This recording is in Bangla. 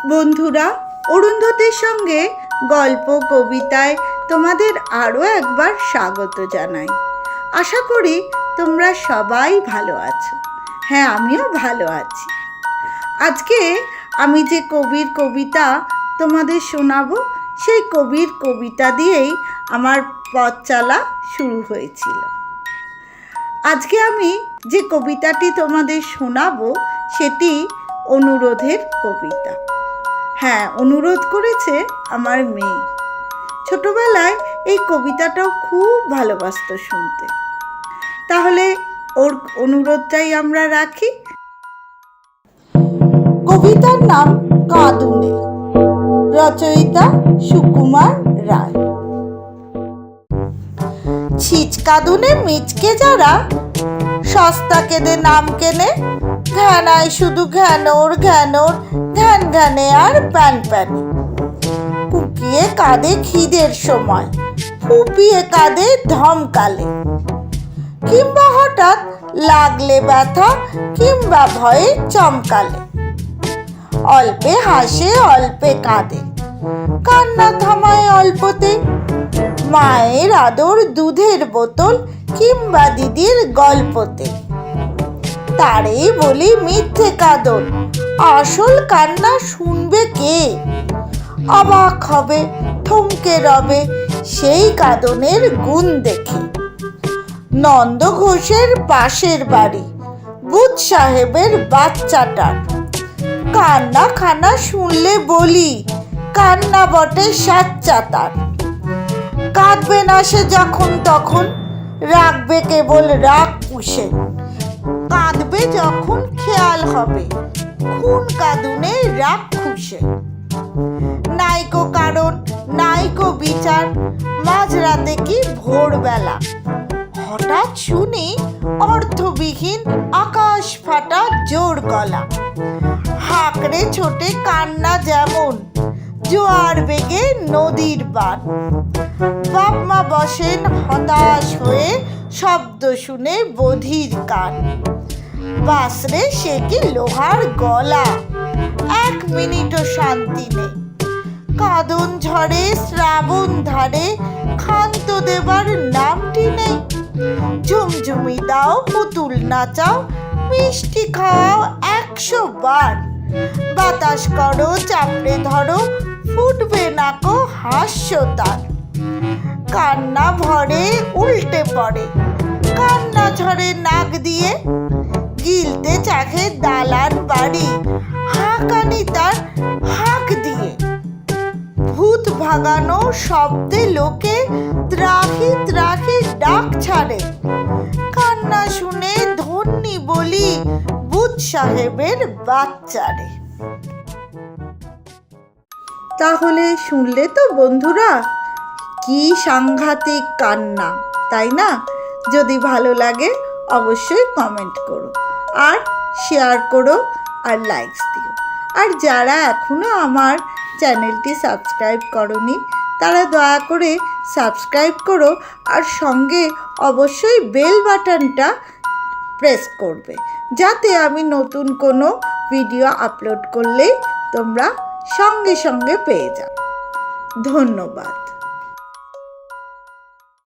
বন্ধুরা, অরুন্ধতির সঙ্গে গল্প কবিতায় তোমাদের আরও একবার স্বাগত জানাই। আশা করি তোমরা সবাই ভালো আছো। হ্যাঁ, আমিও ভালো আছি। আজকে আমি যে কবির কবিতা তোমাদের শোনাবো, সেই কবির কবিতা দিয়েই আমার পথ চলা শুরু হয়েছিল। আজকে আমি যে কবিতাটি তোমাদের শোনাবো সেটি অনুরোধের কবিতা। হ্যাঁ, অনুরোধ করেছে আমার মেয়ে। ছোটবেলায় এই কবিতাটাও খুব ভালোবাসত শুনতে। তাহলে ওর অনুরোধটাই আমরা রাখি। কবিতার নাম কাঁদুনে, রচয়িতা সুকুমার রায়। ছিচকাঁদুনে মিচকে যারা সস্তা কেঁদে নাম কেনে, ঘ্যানায় শুধু ঘ্যানোর ঘ্যানোর, ঘ্যান ঘ্যানে আর প্যান প্যানে। কুকিয়ে কাঁদে খিদের সময়, ফুপিয়ে কাঁদে ধমকালে, কিংবা হঠাৎ লাগলে ব্যথা, কিংবা ভয়ে চমকালে। অল্পে হাসে অল্পে কাঁদে, কান্না থামায় অল্পতে। মায়ের আদর দুধের বোতল, কিংবা দিদির গল্পতে। তারেই বলি মিথ্যে কাঁদন, আসল কান্না শুনবে কে? অবাক হবে, থমকে রবে সেই কাঁদনের গুণ দেখে। নন্দ ঘোষের পাশের বাড়ি বুধ সাহেবের বাচ্চাটার কান্না খানা শুনলে বলি, কান্না বটে সাচ্চা তার। কাঁদবে না সে যখন তখন, রাখবে কেবল রাগ পুষে। কাঁদবে যখন খেয়াল হবে, খুন কাঁদুনে রাগ খুশে। নাইকো কারণ নাইকো বিচার, মাঝরাতে কি ভোরবেলা হঠাৎ শুনি অর্থবিহীন আকাশ ফাটা জোর গলা। হাঁকড়ে ছোটে কান্না যেমন জোয়ার বেগে নদীর বান। বাপ মা বসেন হতাশ হয়ে, শব্দ শুনে বধির কান। বাসরে সে কি লোহার গলা, এক মিনিটও শান্তি নেই। কাঁদন ঝরে শ্রাবণ ধারে, ক্ষান্ত দেবার নামটি নেই। ঝুমঝুমি দাও, পুতুল নাচাও, মিষ্টি খাওয়াও 100 বার। বাতাস করো, চাপড়ে ধরো, ফুটবে নাকো হাস্য তার। কান্না ভরে উল্টে পড়ে, কান্না ঝরে নাক দিয়ে। গিলতে চাহে দালান বাড়ি, হাঁকানি তার হাঁক দিয়ে। ভূত ভাগানো শব্দে লোকে ত্রাহি ত্রাহি ডাক ছাড়ে। কান্না শুনে ধন্যি বলি বুধ সাহেবের বাচ্চারে। তাহলে শুনলে তো বন্ধুরা, কি সাংঘাতিক কান্না, তাই না? যদি ভালো লাগে অবশ্যই কমেন্ট করো, আর শেয়ার করো, আর লাইকস দিও। আর যারা এখনো আমার চ্যানেলটি সাবস্ক্রাইব করোনি, তারা দয়া করে সাবস্ক্রাইব করো, আর সঙ্গে অবশ্যই বেল বাটনটা প্রেস করবে, যাতে আমি নতুন কোনো ভিডিও আপলোড করলেই তোমরা সঙ্গে সঙ্গে পেয়ে যাও। ধন্যবাদ।